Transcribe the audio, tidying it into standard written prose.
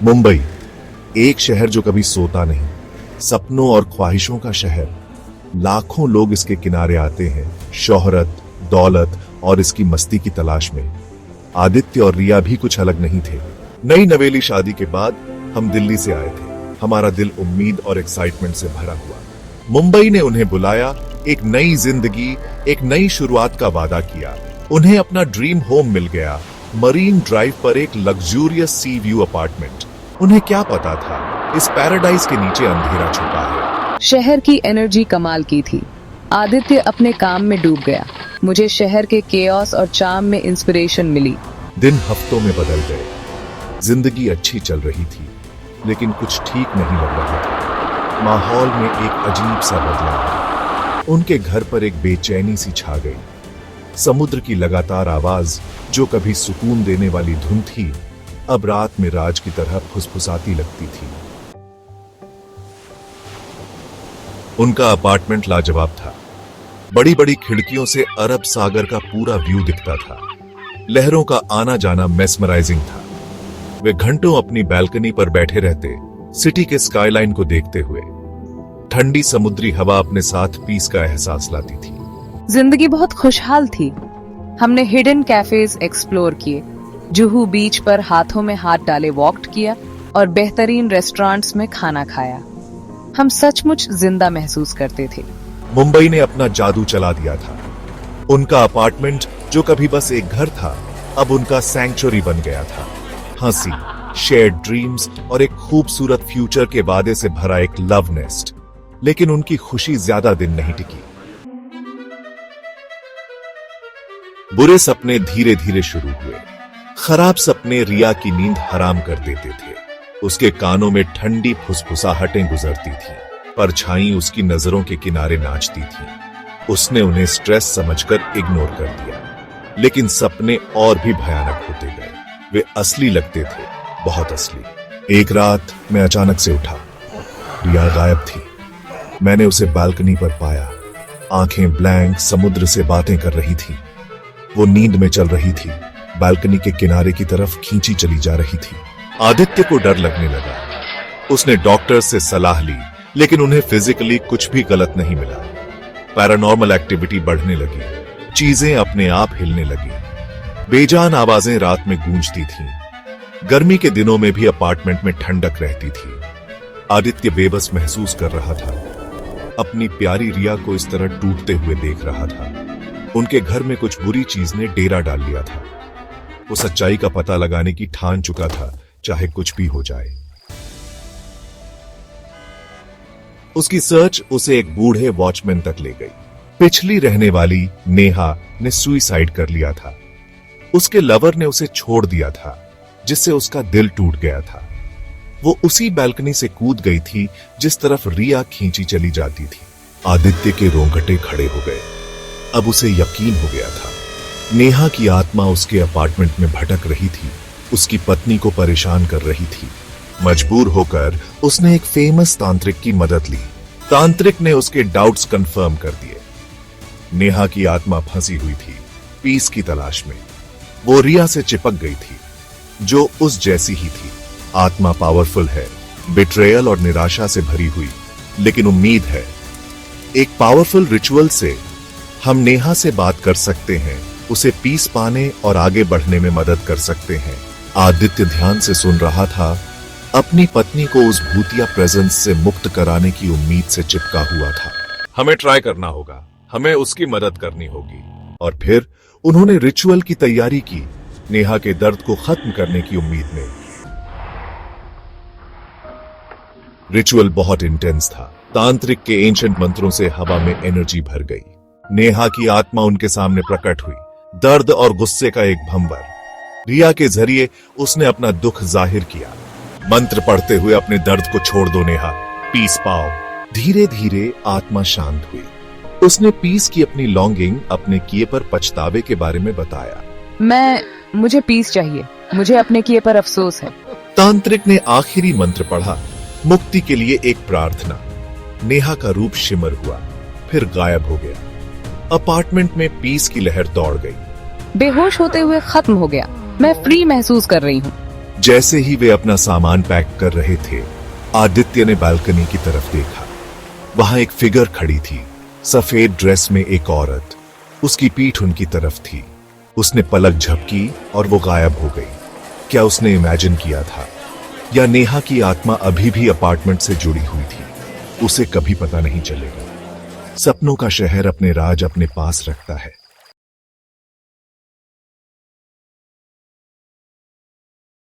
मुंबई, एक शहर जो कभी सोता नहीं, सपनों और ख्वाहिशों का शहर। लाखों लोग इसके किनारे आते हैं, शोहरत, दौलत और इसकी मस्ती की तलाश में। आदित्य और रिया भी कुछ अलग नहीं थे। नई नवेली शादी के बाद हम दिल्ली से आए थे। हमारा दिल उम्मीद और एक्साइटमेंट से भरा हुआ। मुंबई ने उन्हें बुलाया, एक नई जिंदगी, एक नई शुरुआत का वादा किया। उन्हें अपना ड्रीम होम मिल गया, मरीन ड्राइव पर एक लग्जूरियस सी व्यू अपार्टमेंट। उन्हें क्या पता था, इस पैराडाइज के नीचे अंधेरा छुपा है। शहर की एनर्जी कमाल की थी। आदित्य अपने काम में डूब गया। मुझे शहर के केओस और चार्म में इंस्पिरेशन मिली। दिन हफ्तों में बदल गए। जिंदगी अच्छी चल रही थी, लेकिन कुछ ठीक नहीं लग रहा था। माहौल में एक अजीब सा बदलाव। उनके घर पर एक बेचैनी सी छा गई। समुद्र की लगातार आवाज, जो कभी सुकून देने वाली धुन थी, अब रात में राज की तरह फुसफुसाती लगती थी। उनका अपार्टमेंट लाजवाब था। बड़ी बड़ी खिड़कियों से अरब सागर का पूरा व्यू दिखता था। लहरों का आना जाना मेस्मराइजिंग था। वे घंटों अपनी बैल्कनी पर बैठे रहते, सिटी के स्काईलाइन को देखते हुए। ठंडी समुद्री हवा अपने साथ पीस का एहसास लाती थी। जिंदगी बहुत खुशहाल थी। हमने हिडन कैफेज एक्सप्लोर किए, जुहू बीच पर हाथों में हाथ डाले वॉक किया और बेहतरीन रेस्टोरेंट्स में खाना खाया। हम सचमुच जिंदा महसूस करते थे। मुंबई ने अपना जादू चला दिया था। उनका अपार्टमेंट, जो कभी बस एक घर था, अब उनका सैंक्चुरी बन गया था। हंसी, शेयर्ड ड्रीम्स और एक खूबसूरत फ्यूचर के वादे से भरा एक लव नेस्ट। लेकिन उनकी खुशी ज्यादा दिन नहीं टिकी। बुरे सपने धीरे धीरे शुरू हुए। खराब सपने रिया की नींद हराम कर देते थे। उसके कानों में ठंडी फुसफुसाहटें गुजरती थी। परछाई उसकी नजरों के किनारे नाचती थी। उसने उन्हें स्ट्रेस समझकर इग्नोर कर दिया। लेकिन सपने और भी भयानक होते गए। वे असली लगते थे, बहुत असली। एक रात मैं अचानक से उठा। रिया गायब थी। मैंने उसे बालकनी पर पाया, आंखें ब्लैंक, समुद्र से बातें कर रही थी। वो नींद में चल रही थी, बालकनी के किनारे की तरफ खींची चली जा रही थी। आदित्य को डर लगने लगा। उसने डॉक्टर से सलाह ली, लेकिन उन्हें फिजिकली कुछ भी गलत नहीं मिला। पैरानॉर्मल एक्टिविटी बढ़ने लगी। चीजें अपने आप हिलने लगी। बेजान आवाजें रात में गूंजती थीं। गर्मी के दिनों में भी अपार्टमेंट में ठंडक रहती थी। आदित्य बेबस महसूस कर रहा था। अपनी प्यारी रिया को इस तरह टूटते हुए देख रहा था। उनके घर में कुछ बुरी चीज ने डेरा डाल लिया था। वो सच्चाई का पता लगाने की ठान चुका था, चाहे कुछ भी हो जाए। उसकी सर्च उसे एक बूढ़े वॉचमैन तक ले गई। पिछली रहने वाली नेहा ने सुसाइड कर लिया था। उसके लवर ने उसे छोड़ दिया था, जिससे उसका दिल टूट गया था। वो उसी बैल्कनी से कूद गई थी जिस तरफ रिया खींची चली जाती थी। आदित्य के रोंगटे खड़े हो गए। अब उसे यकीन हो गया था, नेहा की आत्मा उसके अपार्टमेंट में भटक रही थी, उसकी पत्नी को परेशान कर रही थी। मजबूर होकर उसने एक फेमस तांत्रिक की मदद ली। तांत्रिक ने उसके डाउट्स कंफर्म कर दिए। नेहा की आत्मा फंसी हुई थी, पीस की तलाश में। वो रिया से चिपक गई थी, जो उस जैसी ही थी। आत्मा पावरफुल है, बिट्रेयल और निराशा से भरी हुई, लेकिन उम्मीद है। एक पावरफुल रिचुअल से हम नेहा से बात कर सकते हैं, उसे पीस पाने और आगे बढ़ने में मदद कर सकते हैं। आदित्य ध्यान से सुन रहा था, अपनी पत्नी को उस भूतिया प्रेजेंस से मुक्त कराने की उम्मीद से चिपका हुआ था। हमें ट्राई करना होगा, हमें उसकी मदद करनी होगी। और फिर उन्होंने रिचुअल की तैयारी की, नेहा के दर्द को खत्म करने की उम्मीद में। रिचुअल बहुत इंटेंस था। तांत्रिक के एंशिएंट मंत्रों से हवा में एनर्जी भर गई। नेहा की आत्मा उनके सामने प्रकट हुई, दर्द और गुस्से का एक भंवर। रिया के जरिए उसने अपना दुख जाहिर किया। मंत्र पढ़ते हुए, अपने दर्द को छोड़ दो नेहा, पीस पाओ। धीरे धीरे आत्मा शांत हुई। उसने पीस की अपनी लॉन्गिंग, अपने किए पर पछतावे के बारे में बताया। मुझे पीस चाहिए, मुझे अपने किए पर अफसोस है। तांत्रिक ने आखिरी मंत्र पढ़ा, मुक्ति के लिए एक प्रार्थना। नेहा का रूप शिमर हुआ, फिर गायब हो गया। अपार्टमेंट में पीस की लहर दौड़ गई। बेहोश होते हुए खत्म हो गया। मैं फ्री महसूस कर रही हूँ। जैसे ही वे अपना सामान पैक कर रहे थे, आदित्य ने बालकनी की तरफ देखा। वहां एक फिगर खड़ी थी, सफेद ड्रेस में एक औरत। उसकी पीठ उनकी तरफ थी। उसने पलक झपकी और वो गायब हो गई। क्या उसने इमेजिन किया था, या नेहा की आत्मा अभी भी अपार्टमेंट से जुड़ी हुई थी? उसे कभी पता नहीं चलेगा। सपनों का शहर अपने राज अपने पास रखता है।